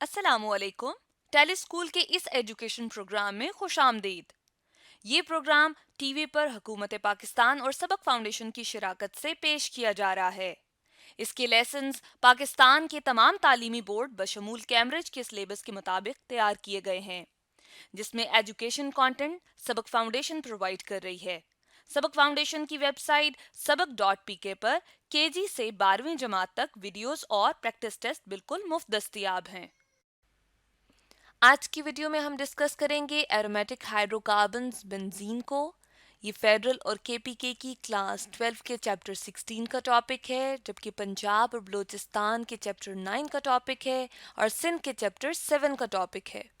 अस्सलामुअलैकुम। टेलीस्कूल के इस एजुकेशन प्रोग्राम में खुशामदीद। ये प्रोग्राम टीवी पर हुकूमत पाकिस्तान और सबक फाउंडेशन की शराकत से पेश किया जा रहा है। इसके लेसन्स पाकिस्तान के तमाम तालीमी बोर्ड बशमूल कैम्ब्रिज के सिलेबस के मुताबिक तैयार किए गए हैं, जिसमें एजुकेशन कंटेंट सबक फाउंडेशन प्रोवाइड कर रही है। सबक फाउंडेशन की वेबसाइट सबक.pk पर केजी से 12वीं जमात तक वीडियोस और प्रैक्टिस टेस्ट बिल्कुल मुफ्त दस्तयाब हैं। आज की वीडियो में हम डिस्कस करेंगे एरोमेटिक हाइड्रोकार्बन्स बेंजीन को। ये फेडरल और केपीके की क्लास 12 के चैप्टर 16 का टॉपिक है, जबकि पंजाब और बलूचिस्तान के चैप्टर 9 का टॉपिक है और सिंध के चैप्टर 7 का टॉपिक है।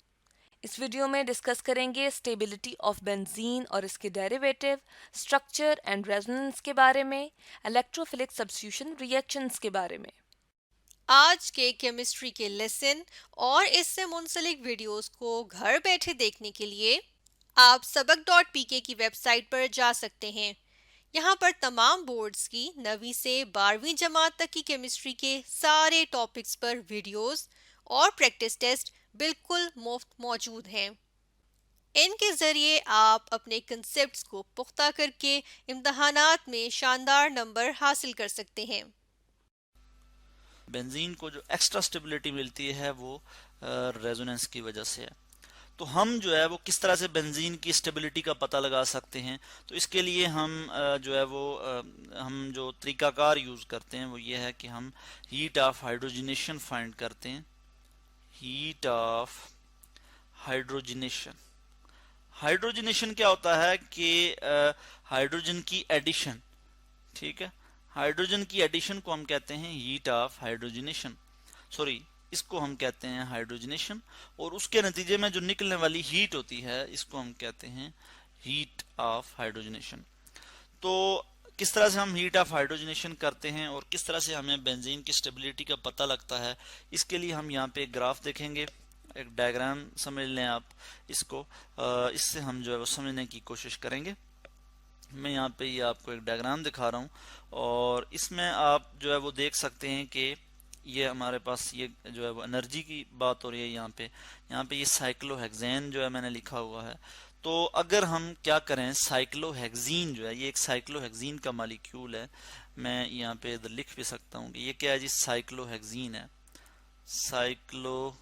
इस वीडियो में डिस्कस करेंगे स्टेबिलिटी ऑफ बेंजीन और इसके डेरिवेटिव, स्ट्रक्चर एंड रेजोनेंस के बारे में, इलेक्ट्रोफिलिक सब्स्टिट्यूशन रिएक्शंस के बारे में। आज के केमिस्ट्री के लेसन और इससे मुंसलिक वीडियोस को घर बैठे देखने के लिए आप सबक.pk की वेबसाइट पर जा सकते हैं। यहाँ पर तमाम बोर्ड्स की 9वीं से 12वीं जमात तक की केमिस्ट्री के सारे टॉपिक्स पर वीडियोस और प्रैक्टिस टेस्ट बिल्कुल मुफ्त मौजूद हैं। इनके ज़रिए आप अपने कंसेप्ट्स को पुख्ता करके इम्तहानात में शानदार नंबर हासिल कर सकते हैं। बेंजीन को जो एक्स्ट्रा स्टेबिलिटी मिलती है वो रेजोनेंस की वजह से है। तो हम जो है वो किस तरह से बेंजीन की स्टेबिलिटी का पता लगा सकते हैं, तो इसके लिए हम जो है वो हम जो तरीकाकार यूज़ करते हैं वो ये है कि हम हीट ऑफ हाइड्रोजिनेशन फाइंड करते हैं। Heat of hydrogenation. हाइड्रोजिनेशन क्या होता है कि हाइड्रोजन की एडिशन, ठीक है, हाइड्रोजन की एडिशन को हम कहते हैं हीट ऑफ हाइड्रोजिनेशन, सॉरी इसको हम कहते हैं हाइड्रोजिनेशन, और उसके नतीजे में जो निकलने वाली हीट होती है इसको हम कहते हैं हीट ऑफ हाइड्रोजिनेशन। तो किस तरह से हम हीट ऑफ हाइड्रोजिनेशन करते हैं और किस तरह से हमें बेंजीन की स्टेबिलिटी का पता लगता है, इसके लिए हम यहाँ पे एक ग्राफ देखेंगे, एक डायग्राम समझ लें आप इसको। इससे हम जो है वो समझने की कोशिश करेंगे। मैं यहाँ पे ये आपको एक डायग्राम दिखा रहा हूँ और इसमें आप जो है वो देख सकते हैं कि ये हमारे पास ये जो है वो एनर्जी की बात हो रही है। यहाँ पे ये साइक्लोहेक्सेन जो है मैंने लिखा हुआ है। तो अगर हम क्या करें, साइक्लोहेक्सीन जो है ये एक साइक्लोहेक्सीन का मॉलिक्यूल है। मैं यहाँ पे इधर लिख भी सकता हूँ कि ये क्या है जी, साइक्लोहेक्सीन है, साइक्लोहेक्सीन,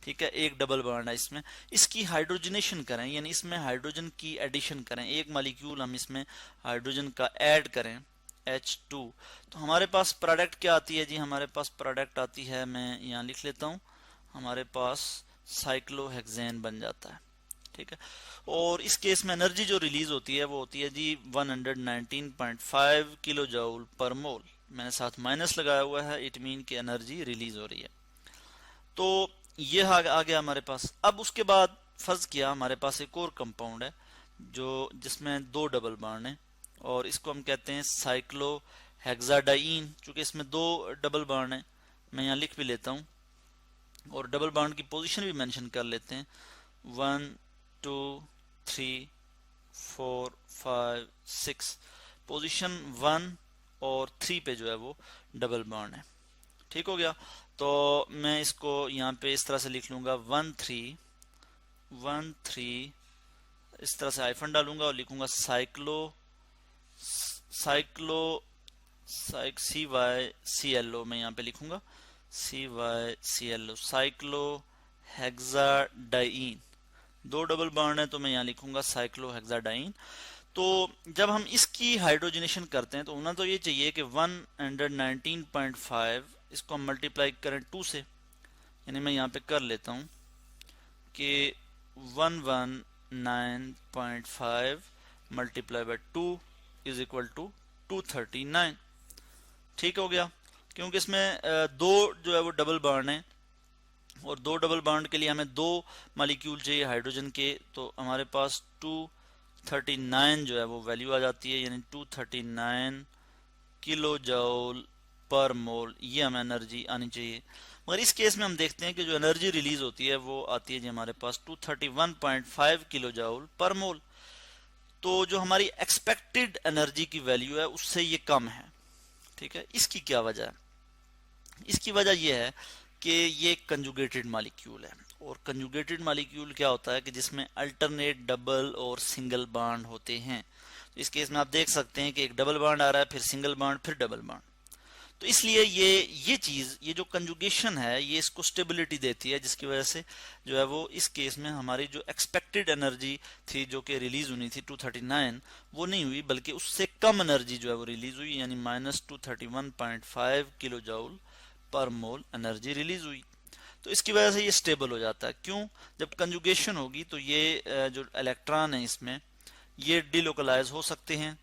ठीक है। एक डबल बॉन्ड है इसमें, इसकी हाइड्रोजनेशन करें यानी इसमें हाइड्रोजन की एडिशन करें, एक मॉलिक्यूल हम इसमें हाइड्रोजन का ऐड करें H2, तो हमारे पास प्रोडक्ट क्या आती है जी, हमारे पास प्रोडक्ट आती है, मैं यहाँ लिख लेता हूँ, हमारे पास साइक्लोहेक्सेन बन जाता है, ठीक है। और इस केस में एनर्जी जो रिलीज होती है वो होती है जी 119.5 किलो जूल पर मोल। मैंने साथ माइनस लगाया हुआ है, इट मीन की एनर्जी रिलीज हो रही है। तो ये आ गया हमारे पास। अब उसके बाद फर्ज किया हमारे पास एक और कंपाउंड है जो जिसमें दो डबल बॉन्ड हैं और इसको हम कहते हैं साइक्लो हेक्साडाइन। चूंकि इसमें दो डबल बॉन्ड हैं, मैं यहाँ लिख भी लेता हूँ और डबल बॉन्ड की पोजीशन भी मेंशन कर लेते हैं। 1 2 3 4 5 6, पोजीशन 1 और 3 पे जो है वो डबल बॉन्ड है, ठीक हो गया। तो मैं इसको यहाँ पे इस तरह से लिख लूंगा 1 3 इस तरह से आइफन डालूंगा और लिखूंगा साइक्लो साइक्लो CYCLO, मैं यहाँ पे लिखूंगा CYCLO, साइक्लो हेक्साडाइन। दो डबल बॉन्ड है तो मैं यहाँ लिखूंगा साइक्लो हेक्साडाइन। तो जब हम इसकी हाइड्रोजनेशन करते हैं तो होना तो ये चाहिए कि 119.5 इसको हम मल्टीप्लाई करें 2 से, यानी मैं यहाँ पे कर लेता हूँ कि 119.5 multiply by 2 is equal to 239, ठीक हो गया। क्योंकि इसमें दो जो है वो डबल बॉन्ड है और दो डबल बॉन्ड के लिए हमें दो मॉलिक्यूल चाहिए हाइड्रोजन के, तो हमारे पास 239 जो है वो वैल्यू आ जाती है, यानी 239 किलो जूल पर मोल, ये हमें एनर्जी आनी चाहिए। मगर इस केस में हम देखते हैं कि जो एनर्जी रिलीज होती है वो आती है जी हमारे पास 231.5 किलो जूल पर मोल। तो जो हमारी एक्सपेक्टेड एनर्जी की वैल्यू है उससे ये कम है, ठीक है। इसकी क्या वजह है, इसकी वजह यह है कि ये कंजुगेटेड मॉलिक्यूल है, और कंजुगेटेड मॉलिक्यूल क्या होता है कि जिसमें अल्टरनेट डबल और सिंगल बॉन्ड होते हैं। तो इस केस में आप देख सकते हैं कि एक डबल बॉन्ड आ रहा है, फिर सिंगल बॉन्ड, फिर डबल बॉन्ड। तो इसलिए ये चीज, ये जो कंजुगेशन है, ये इसको स्टेबिलिटी देती है, जिसकी वजह से जो है वो इस केस में हमारी जो एक्सपेक्टेड एनर्जी थी जो कि रिलीज होनी थी 239, वो नहीं हुई, बल्कि उससे कम एनर्जी जो है वो रिलीज हुई, यानी -231.5 किलो जूल पर मोल एनर्जी रिलीज हुई। तो इसकी वजह से ये स्टेबल हो जाता है। क्यों? जब कंजुगेशन होगी तो ये जो इलेक्ट्रॉन है इसमें, ये डिलोकलाइज हो सकते हैं।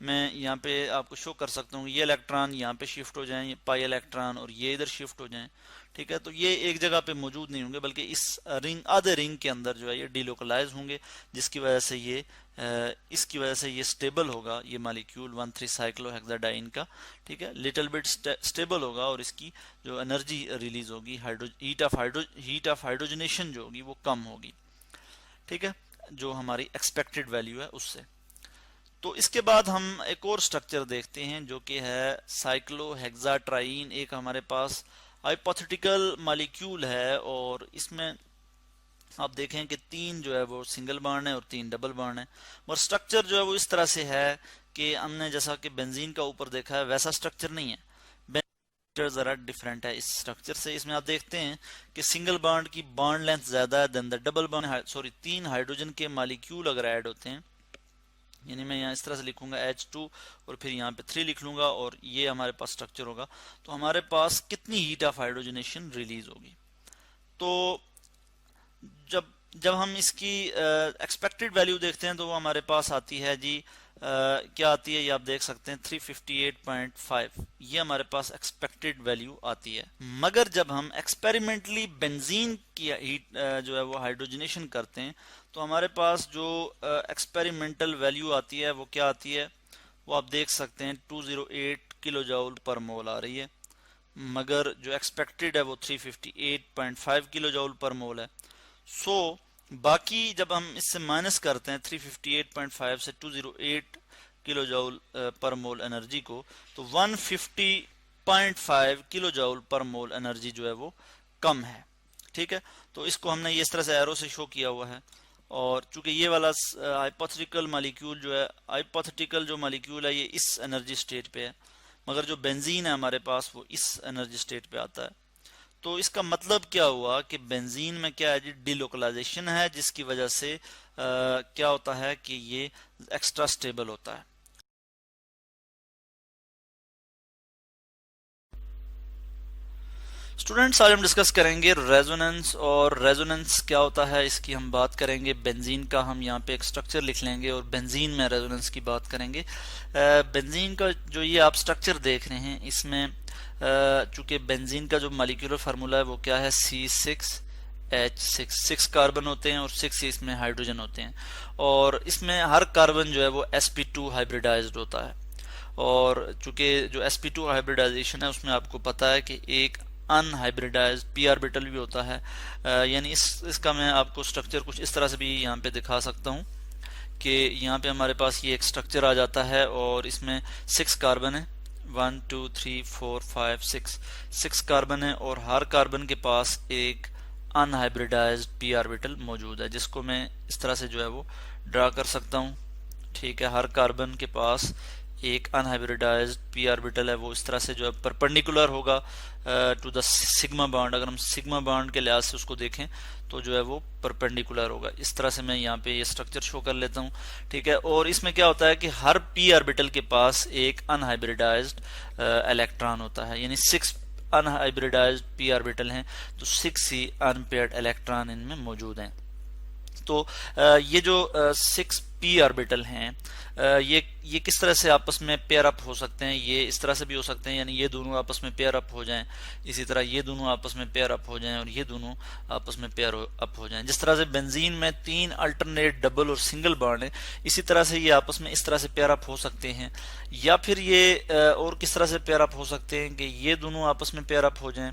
मैं यहाँ पे आपको शो कर सकता हूँ, ये इलेक्ट्रॉन यहाँ पे शिफ्ट हो जाएं, पाई इलेक्ट्रॉन, और ये इधर शिफ्ट हो जाएं। ठीक है, तो ये एक जगह पे मौजूद नहीं होंगे, बल्कि इस रिंग, आधे रिंग के अंदर जो है ये डिलोकलाइज होंगे, जिसकी वजह से ये इसकी वजह से ये स्टेबल होगा, ये मॉलिक्यूल 1,3 साइक्लोहेक्साडाइन का। ठीक है, लिटिल बिट स्टेबल होगा, और इसकी जो एनर्जी रिलीज होगी, हीट ऑफ हाइड्रोजनेशन जो होगी वो कम होगी। ठीक है, जो हमारी एक्सपेक्टेड वैल्यू है उससे। तो इसके बाद हम एक और स्ट्रक्चर देखते हैं जो कि है साइक्लोहेक्साट्राइन। एक हमारे पास हाइपोथेटिकल मॉलिक्यूल है, और इसमें आप देखें कि 3 जो है वो सिंगल बॉन्ड है और 3 डबल बॉन्ड है, और स्ट्रक्चर जो है वो इस तरह से है कि हमने जैसा कि बेंजीन का ऊपर देखा है वैसा स्ट्रक्चर नहीं है, बेंजीन जरा डिफरेंट है इस स्ट्रक्चर से। इसमें आप देखते हैं कि सिंगल बॉन्ड की बॉन्ड लेंथ ज्यादा है than the double bond. Sorry, 3 hydrogen के मॉलिक्यूल अगर ऐड होते हैं, यानी मैं यहाँ इस तरह से लिखूंगा H2 और फिर यहाँ पे 3 लिख लूंगा, और ये हमारे पास स्ट्रक्चर होगा, तो हमारे पास कितनी हीट ऑफ हाइड्रोजनेशन रिलीज होगी। तो जब हम इसकी एक्सपेक्टेड वैल्यू देखते हैं तो वो हमारे पास आती है जी, क्या आती है ये आप देख सकते हैं 358.5, ये हमारे पास एक्सपेक्टेड वैल्यू आती है। मगर जब हम एक्सपेरिमेंटली बेंजीन की हीट जो है वो हाइड्रोजनेशन करते हैं, तो हमारे पास जो एक्सपेरिमेंटल वैल्यू आती है वो क्या आती है, वो आप देख सकते हैं 208 किलो जूल पर मोल आ रही है, मगर जो एक्सपेक्टेड है वो 358.5 किलो जूल पर मोल है। सो बाकी जब हम इससे माइनस करते हैं 358.5 से 208 किलो जूल पर मोल एनर्जी को, तो 150.5 किलो जूल पर मोल एनर्जी जो है वो कम है। ठीक है, तो इसको हमने ये इस तरह से एरो से शो किया हुआ है, और चूंकि ये वाला हाइपोथेटिकल मॉलिक्यूल जो है, हाइपोथेटिकल जो मॉलिक्यूल है ये इस एनर्जी स्टेट पे है, मगर जो बेंजीन है हमारे पास वो इस एनर्जी स्टेट पे आता है। तो इसका मतलब क्या हुआ कि बेंजीन में क्या है जी, डिलोकलाइजेशन है, जिसकी वजह से क्या होता है कि ये एक्स्ट्रा स्टेबल होता है। स्टूडेंट्स, आज हम डिस्कस करेंगे रेजोनेंस, और रेजोनेंस क्या होता है इसकी हम बात करेंगे। बेंजीन का हम यहाँ पे एक स्ट्रक्चर लिख लेंगे और बेंजीन में रेजोनेंस की बात करेंगे। बेंजीन का जो ये आप स्ट्रक्चर देख रहे हैं, इसमें चूंकि बेंजीन का जो मॉलिक्यूलर फार्मूला है वो क्या है, C6H6, 6 कार्बन होते हैं और 6 इसमें हाइड्रोजन होते हैं, और इसमें हर कार्बन जो है वो sp2 हाइब्रिडाइज्ड होता है। और चूंकि जो sp2 हाइब्रिडाइजेशन है उसमें आपको पता है कि एक अनहाइब्रिडाइज्ड p ऑर्बिटल भी होता है, यानी इसका मैं आपको स्ट्रक्चर कुछ इस तरह से भी यहाँ पे दिखा सकता हूँ कि यहाँ पे हमारे पास ये एक स्ट्रक्चर आ जाता है, और इसमें 6 कार्बन है, 1 2 3 4 5 6 कार्बन है, और हर कार्बन के पास एक अनहाइब्रिडाइज्ड p ऑर्बिटल मौजूद है, जिसको मैं इस तरह से जो है वो ड्रा कर सकता हूँ। ठीक है, हर कार्बन के पास एक अनहाइब्रिडाइज्ड p ऑर्बिटल है, वो इस तरह से जो है परपेंडिकुलर होगा टू द सिग्मा बॉन्ड। अगर हम सिग्मा बॉन्ड के लिहाज से उसको देखें तो जो है वो परपेंडिकुलर होगा। इस तरह से मैं यहाँ पे ये स्ट्रक्चर शो कर लेता हूँ। ठीक है, और इसमें क्या होता है कि हर p ऑर्बिटल के पास एक अनहाइब्रिडाइज्ड इलेक्ट्रॉन होता है, यानी 6 अनहाइब्रिडाइज्ड p ऑर्बिटल हैं, तो 6 ही अनपेयर्ड इलेक्ट्रॉन इनमें मौजूद हैं। तो ये जो 6 p ऑर्बिटल हैं, ये किस तरह से आपस में पेयर अप हो सकते हैं, ये इस तरह से भी हो सकते हैं, यानी ये दोनों आपस में पेयर अप हो जाएं, इसी तरह ये दोनों आपस में पेयर अप हो जाएं, और ये दोनों आपस में पेयर अप हो जाएं। जिस तरह से बेंजीन में 3 अल्टरनेट डबल और सिंगल बॉन्ड है, इसी तरह से ये आपस में इस तरह से पेयर अप हो सकते हैं। या फिर ये और किस तरह से पेयर अप हो सकते हैं कि ये दोनों आपस में पेयर अप हो जाएं,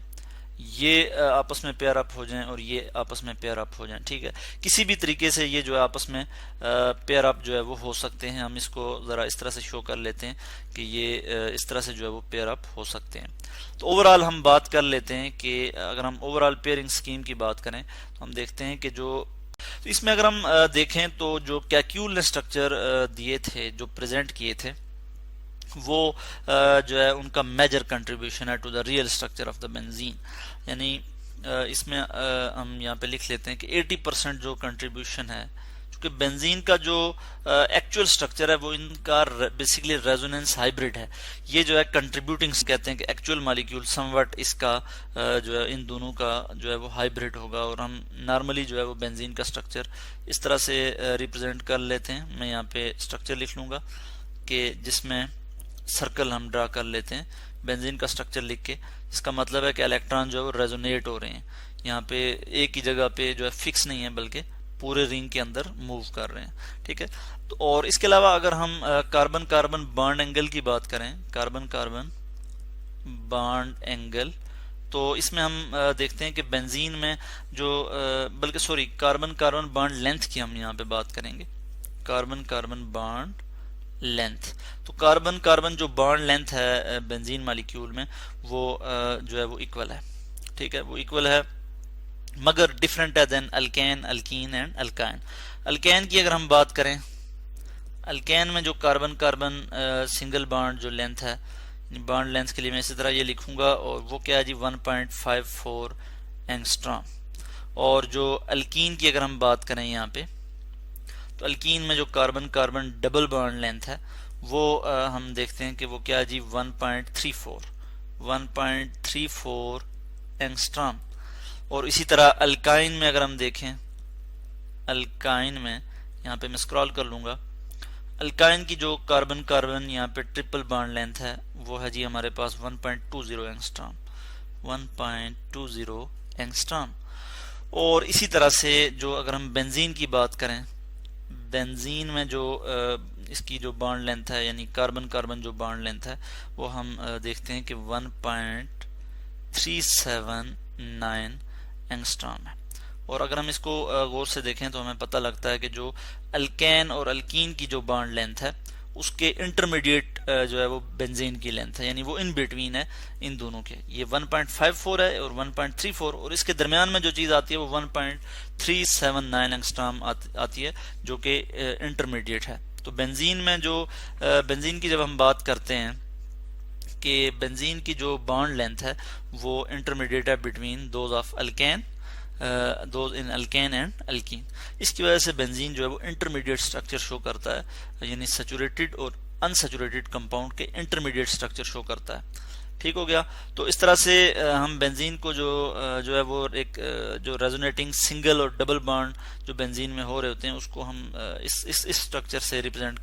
ये आपस में पेयर अप हो जाएं और ये आपस में पेयर अप हो जाएं, ठीक है। किसी भी तरीके से ये जो है आपस में पेयर अप जो है वो हो सकते हैं। हम इसको ज़रा इस तरह से शो कर लेते हैं कि ये इस तरह से जो है वो पेयर अप हो सकते हैं। तो ओवरऑल हम बात कर लेते हैं कि अगर हम ओवरऑल पेयरिंग स्कीम की बात करें तो हम देखते हैं कि तो इसमें अगर हम देखें तो जो कैक्यूल ने स्ट्रक्चर दिए थे, जो प्रेजेंट किए थे, वो जो है उनका मेजर कंट्रीब्यूशन है to the real structure of the benzene. यानी इसमें हम यहाँ पे लिख लेते हैं कि 80% जो कंट्रीब्यूशन है, क्योंकि बेंजीन का जो एक्चुअल स्ट्रक्चर है वो इनका बेसिकली रेजोनेंस हाइब्रिड है। ये जो है कंट्रीब्यूटिंग कहते हैं कि एक्चुअल मॉलिक्यूल समवट इसका जो है इन दोनों का जो है वो हाइब्रिड होगा। और हम नॉर्मली जो है वो बेंजीन का स्ट्रक्चर इस तरह से रिप्रेजेंट कर लेते हैं। मैं यहाँ पे स्ट्रक्चर लिख लूँगा कि जिसमें सर्कल हम ड्रा कर लेते हैं बेंजीन का स्ट्रक्चर लिख के। इसका मतलब है कि इलेक्ट्रॉन जो है वो रेजोनेट हो रहे हैं, यहाँ पे एक ही जगह पे जो है फिक्स नहीं है बल्कि पूरे रिंग के अंदर मूव कर रहे हैं, ठीक है। तो और इसके अलावा अगर हम कार्बन कार्बन बॉन्ड एंगल की बात करें, कार्बन कार्बन बॉन्ड एंगल, तो इसमें हम देखते हैं कि बेंजीन में जो बल्कि sorry carbon carbon bond length की हम यहाँ पे बात करेंगे, कार्बन कार्बन बॉन्ड लेंथ। तो कार्बन कार्बन जो बॉन्ड लेंथ है बेंजीन मॉलिक्यूल में वो जो है वो इक्वल है, ठीक है, वो इक्वल है, मगर डिफरेंट है than alkane, alkene and alkyne. Alkane की अगर हम बात करें, अल्केन में जो कार्बन कार्बन सिंगल बॉन्ड जो लेंथ है, बॉन्ड लेंथ के लिए मैं इसी तरह ये लिखूंगा, और वो क्या है जी 1.54 एंगस्ट्रॉम। और जो अल्कीन की अगर हम बात करें यहाँ पे, तो अल्कीन में जो carbon carbon double bond length है वो हम देखते हैं कि वो क्या है जी 1.34 एंगस्ट्रॉम। और इसी तरह अल्काइन में अगर हम देखें, अल्काइन में यहाँ पे मैं स्क्रॉल कर लूंगा, अल्काइन की जो कार्बन कार्बन यहाँ पे ट्रिपल बॉन्ड लेंथ है वो है जी हमारे पास 1.20 एंगस्ट्रॉम, 1.20 एंगस्ट्रॉम। और इसी तरह से जो अगर हम बेंजीन की बात करें, बेंजीन में जो इसकी जो बॉन्ड लेंथ है यानी कार्बन कार्बन जो बॉन्ड लेंथ है वो हम देखते हैं कि 1.379 एंगस्ट्रॉम है। और अगर हम इसको गौर से देखें तो हमें पता लगता है कि जो अल्केन और अल्कीन की जो बॉन्ड लेंथ है उसके इंटरमीडिएट जो है वो बेंजीन की लेंथ है, यानी वो इन बिटवीन है इन दोनों के। ये 1.54 है और 1.34, और इसके दरमियान में जो चीज आती है वो 1.379 एंगस्ट्रॉम आती है जो कि इंटरमीडिएट है। तो बेंजीन में जो बेंजीन की जब हम बात करते हैं कि बेंजीन की जो बॉन्ड लेंथ है वो इंटरमीडिएट है between those of alkane, those in alkane and alkyne. इसकी वजह से बेंजीन जो है वो इंटरमीडिएट स्ट्रक्चर शो करता है, यानी सैचुरेटेड और अनसैचुरेटेड कंपाउंड के इंटरमीडिएट स्ट्रक्चर शो करता है। ठीक हो गया। तो इस तरह से हम बेंजीन को जो है वो एक जो रेजोनेटिंग सिंगल और डबल बॉन्ड जो बेंजीन में हो रहे होते हैं उसको हम इस स्ट्रक्चर से रिप्रेजेंट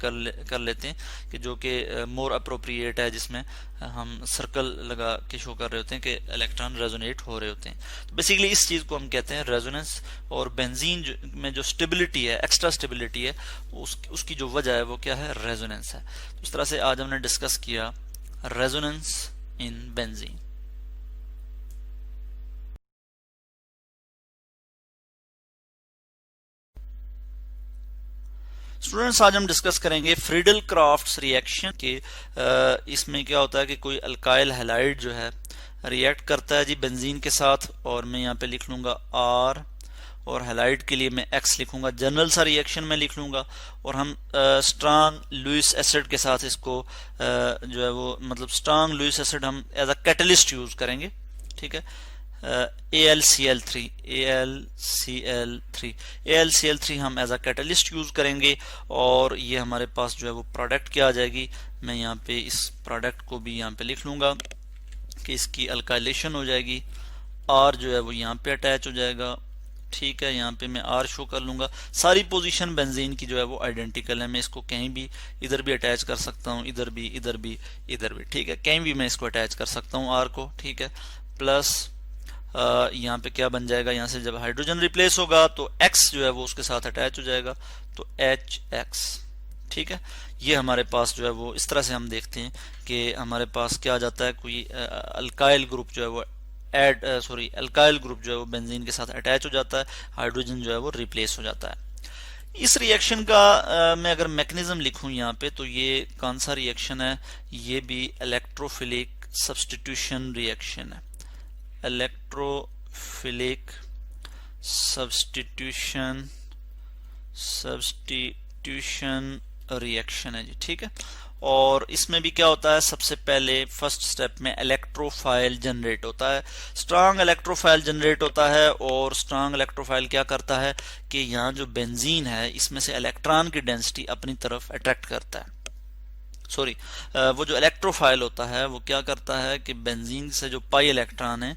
कर लेते हैं कि जो कि मोर अप्रोप्रिएट है, जिसमें हम सर्कल लगा के शो कर रहे होते हैं कि इलेक्ट्रॉन रेजोनेट हो रहे होते हैं। तो बेसिकली इस चीज को हम कहते हैं रेजोनेंस। और बेंजीन में जो स्टेबिलिटी है, एक्स्ट्रा स्टेबिलिटी है, उसकी जो वजह है वो क्या है, रेजोनेंस है। तो इस तरह से आज हमने डिस्कस किया रेजोनेंस in benzene। स्टूडेंट्स आज हम डिस्कस करेंगे फ्रीडल क्राफ्ट्स रिएक्शन के। इसमें क्या होता है कि कोई अल्काइल हैलाइड जो है रिएक्ट करता है जी बेंजीन के साथ, और मैं यहाँ पे लिख लूंगा R, और हैलाइड के लिए मैं X लिखूंगा, जनरल सा रिएक्शन में लिख लूंगा। और हम स्ट्रांग लुइस एसिड के साथ इसको जो है वो मतलब स्ट्रांग लुइस एसिड हम एज अ कैटलिस्ट यूज करेंगे। ठीक है, AlCl3 हम एज अ कैटलिस्ट यूज करेंगे, और ये हमारे पास जो है वो प्रोडक्ट क्या आ जाएगी। मैं यहाँ पे इस प्रोडक्ट को भी यहाँ पे लिख लूंगा कि इसकी अल्काइलेशन हो जाएगी, R जो है वो यहाँ पे अटैच हो जाएगा। ठीक है, यहाँ पे मैं R शो कर लूंगा। सारी पोजीशन बेंजीन की जो है वो आइडेंटिकल है, मैं इसको कहीं भी इधर भी अटैच कर सकता हूँ, इधर भी, इधर भी, इधर भी। ठीक है, कहीं भी मैं इसको अटैच कर सकता हूँ R को। ठीक है, प्लस यहाँ पे क्या बन जाएगा, यहाँ से जब हाइड्रोजन रिप्लेस होगा तो X जो है वो उसके साथ अटैच हो जाएगा, तो HX। ठीक है, ये हमारे पास जो है वो इस तरह से हम देखते हैं कि हमारे पास क्या आ जाता है, कोई अल्काइल ग्रुप जो है वो अल्काइल ग्रुप जो है वो बेंजीन के साथ अटैच हो जाता है, हाइड्रोजन जो है वो रिप्लेस हो जाता है। इस रिएक्शन का मैं अगर मैकेनिज्म लिखूं यहाँ पे, तो ये कौन सा रिएक्शन है, ये भी इलेक्ट्रोफिलिक सब्स्टिट्यूशन रिएक्शन है। इलेक्ट्रोफिलिक सब्स्टिट्यूशन रिएक्शन है जी, ठीक है। और इसमें भी क्या होता है, सबसे पहले फर्स्ट स्टेप में इलेक्ट्रोफाइल जनरेट होता है, स्ट्रांग इलेक्ट्रोफाइल जनरेट होता है। और स्ट्रांग इलेक्ट्रोफाइल क्या करता है कि यहाँ जो बेंजीन है इसमें से इलेक्ट्रॉन की डेंसिटी अपनी तरफ अट्रैक्ट करता है। वो जो इलेक्ट्रोफाइल होता है वो क्या करता है कि बेंजीन से जो पाई इलेक्ट्रॉन है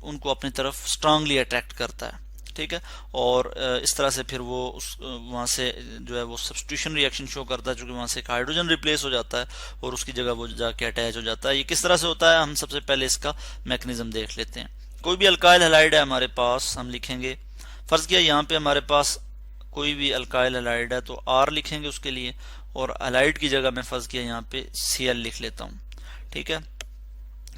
उनको अपनी तरफ स्ट्रांगली अट्रैक्ट करता है, ठीक है। और इस तरह से फिर वो वहाँ से जो है वो सब्स्टिट्यूशन रिएक्शन शो करता है, क्योंकि वहाँ से एक हाइड्रोजन रिप्लेस हो जाता है और उसकी जगह वो जाके अटैच हो जाता है। ये किस तरह से होता है, हम सबसे पहले इसका मैकेनिज्म देख लेते हैं। कोई भी अल्काइल हैलाइड है हमारे पास, हम लिखेंगे, फर्ज किया यहाँ पे हमारे पास कोई भी अल्काइल हैलाइड है तो R लिखेंगे उसके लिए, और हैलाइड की जगह मैं फर्ज किया यहाँ पे Cl लिख लेता हूँ, ठीक है।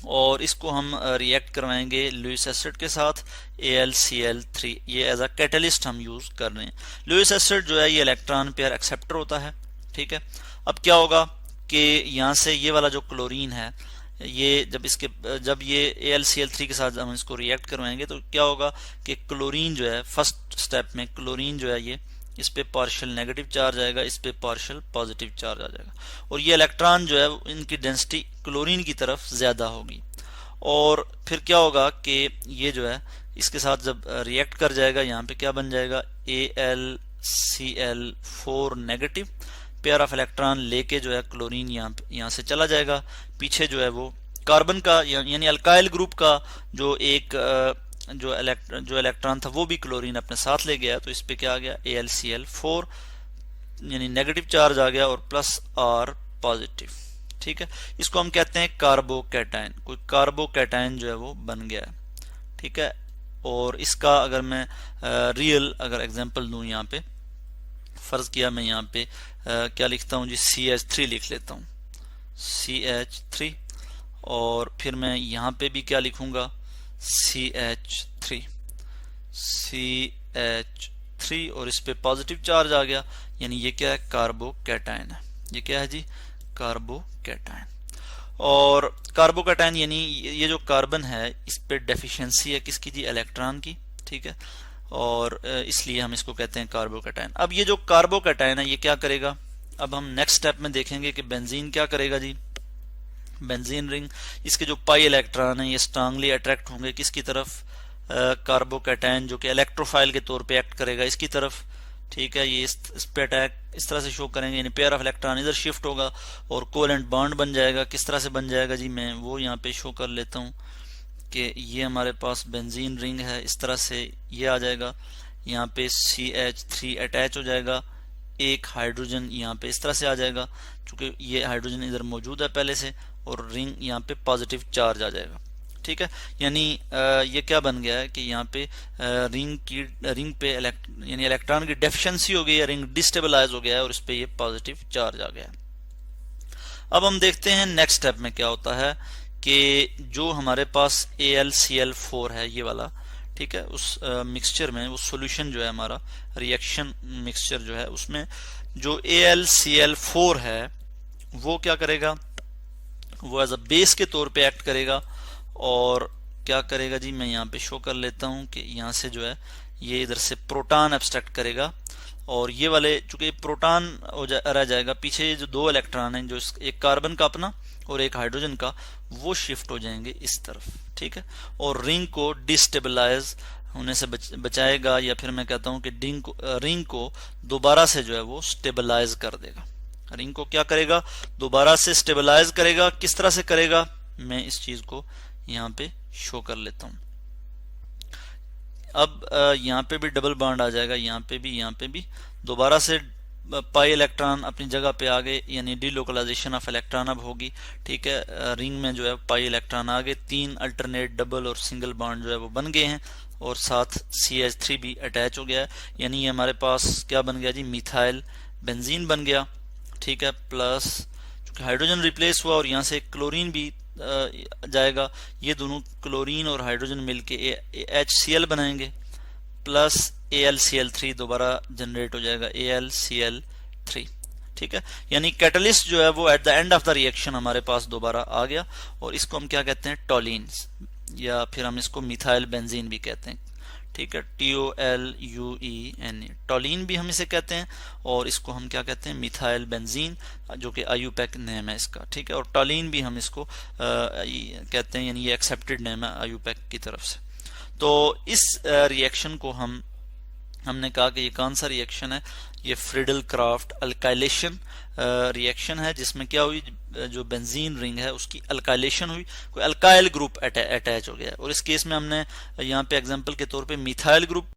और इसको हम रिएक्ट करवाएंगे लुईस एसिड के साथ AlCl3, ये एज अ कैटलिस्ट हम यूज कर रहे हैं। लुईस एसिड जो है ये इलेक्ट्रॉन पेयर एक्सेप्टर होता है, ठीक है। अब क्या होगा कि यहाँ से ये वाला जो क्लोरीन है, ये जब ये AlCl3 के साथ हम इसको रिएक्ट करवाएंगे तो क्या होगा कि क्लोरीन जो है फर्स्ट स्टेप में क्लोरीन जो है ये इस पे पार्शियल नेगेटिव चार्ज आएगा, इस पे पार्शियल पॉजिटिव चार्ज आ जाएगा, और ये इलेक्ट्रॉन जो है इनकी डेंसिटी क्लोरीन की तरफ ज्यादा होगी। और फिर क्या होगा कि ये जो है इसके साथ जब रिएक्ट कर जाएगा, यहाँ पे क्या बन जाएगा, AlCl4 negative pair of electron लेके जो है क्लोरीन यहाँ से चला जाएगा। पीछे जो है वो कार्बन का यानी अल्काइल ग्रुप का जो एक जो इलेक्ट्रॉन था वो भी क्लोरीन अपने साथ ले गया, तो इस पे क्या आ गया, AlCl4 यानी नेगेटिव चार्ज आ गया और प्लस R पॉजिटिव, ठीक है। इसको हम कहते हैं कार्बोकैटायन, कोई कार्बोकैटायन जो है वो बन गया है, ठीक है। और इसका अगर मैं रियल अगर एग्जांपल दूं, यहाँ पे फर्ज किया मैं यहाँ पे क्या लिखता हूँ जी, CH3 लिख लेता हूँ, CH3। और फिर मैं यहाँ पे भी क्या लिखूंगा, CH3 और इस पे पॉजिटिव चार्ज आ गया, यानी ये क्या है, कार्बोकैटायन है। ये क्या है जी, कार्बोकैटायन। और कार्बोकैटायन यानी ये जो कार्बन है इस पे डेफिशिएंसी है किसकी जी, इलेक्ट्रॉन की, ठीक है। और इसलिए हम इसको कहते हैं कार्बोकैटायन। अब ये जो कार्बोकैटायन है ये क्या करेगा, अब हम नेक्स्ट स्टेप में देखेंगे कि बेंजीन क्या करेगा जी। बेंजीन रिंग, इसके जो पाई इलेक्ट्रॉन है ये स्ट्रांगली अट्रैक्ट होंगे किसकी तरफ, कार्बोकैटायन जो कि इलेक्ट्रोफाइल के तौर पे एक्ट करेगा इसकी तरफ, ठीक है। ये इस पे अटैक इस तरह से शो करेंगे, यानी पेयर ऑफ इलेक्ट्रॉन इधर शिफ्ट होगा और कोवेलेंट बॉन्ड बन जाएगा। किस तरह से बन जाएगा जी, मैं वो यहाँ पे शो कर लेता हूँ कि ये हमारे पास बेंजीन रिंग है, इस तरह से ये आ जाएगा, यहाँ पे CH3 अटैच हो जाएगा, एक हाइड्रोजन यहाँ पे इस तरह से आ जाएगा, क्योंकि ये हाइड्रोजन इधर मौजूद है पहले से, और रिंग यहाँ पे पॉजिटिव चार्ज आ जाएगा, ठीक है। यानी ये क्या बन गया है कि यहाँ पे रिंग पे यानी इलेक्ट्रॉन की डेफिशिएंसी हो गई है, रिंग डिस्टेबलाइज हो गया है और इस पे ये पॉजिटिव चार्ज आ गया है। अब हम देखते हैं नेक्स्ट स्टेप में क्या होता है कि जो हमारे पास AlCl4 है ये वाला, ठीक है, उस मिक्सचर में वो सॉल्यूशन जो है हमारा रिएक्शन मिक्सचर जो है उसमें जो AlCl4 है वो क्या करेगा, वो एज अ बेस के तौर पे एक्ट करेगा। और क्या करेगा जी, मैं यहाँ पे शो कर लेता हूँ कि यहाँ से जो है ये इधर से प्रोटॉन एब्स्ट्रैक्ट करेगा, और ये वाले चूंकि प्रोटॉन रह जाएगा, पीछे जो दो इलेक्ट्रॉन हैं, जो एक कार्बन का अपना और एक हाइड्रोजन का, वो शिफ्ट हो जाएंगे इस तरफ, ठीक है। और रिंग को डिस्टेबलाइज होने से बचाएगा, या फिर मैं कहता हूँ कि रिंग को दोबारा से जो है वो स्टेबलाइज कर देगा। रिंग को क्या करेगा, दोबारा से स्टेबलाइज करेगा। किस तरह से करेगा, मैं इस चीज को यहाँ पे शो कर लेता हूँ। अब यहाँ पे भी डबल बॉन्ड आ जाएगा, यहाँ पे भी दोबारा से पाई इलेक्ट्रॉन अपनी जगह पे आ गए, यानी डीलोकलाइजेशन ऑफ इलेक्ट्रॉन अब होगी, ठीक है। रिंग में जो है पाई इलेक्ट्रॉन आ गए, 3 अल्टरनेट डबल और सिंगल बॉन्ड जो है वो बन गए हैं, और साथ CH3 भी अटैच हो गया है, यानी ये हमारे पास क्या बन गया जी, मिथाइल बेंजीन बन गया, ठीक है। प्लस चूंकि हाइड्रोजन रिप्लेस हुआ और यहाँ से क्लोरीन भी जाएगा, ये दोनों क्लोरीन और हाइड्रोजन मिलके HCl बनाएंगे, प्लस AlCl3 दोबारा जनरेट हो जाएगा AlCl3। ठीक है, यानी कैटलिस्ट जो है वो at the end of the reaction हमारे पास दोबारा आ गया, और इसको हम क्या कहते हैं, टॉलिन्स, या फिर हम इसको मिथाइल बेंजीन भी कहते हैं। ठीक है, TOLUENE, टॉलिन भी हम इसे कहते हैं, और इसको हम क्या कहते हैं, मिथाइल बेंजीन, जो कि IUPAC नेम है इसका। ठीक है, और टॉलिन भी हम इसको कहते हैं, यानी ये एक्सेप्टेड नेम है IUPAC की तरफ से। तो इस रिएक्शन को हमने कहा कि ये कौन सा रिएक्शन है, ये फ्रीडल क्राफ्ट अल्काइलेशन रिएक्शन है, जिसमें क्या हुई, जो बेंजीन रिंग है उसकी अल्काइलेशन हुई, कोई अल्काइल ग्रुप अटैच हो गया है। और इस केस में हमने यहाँ पे एग्जांपल के तौर पे मिथाइल ग्रुप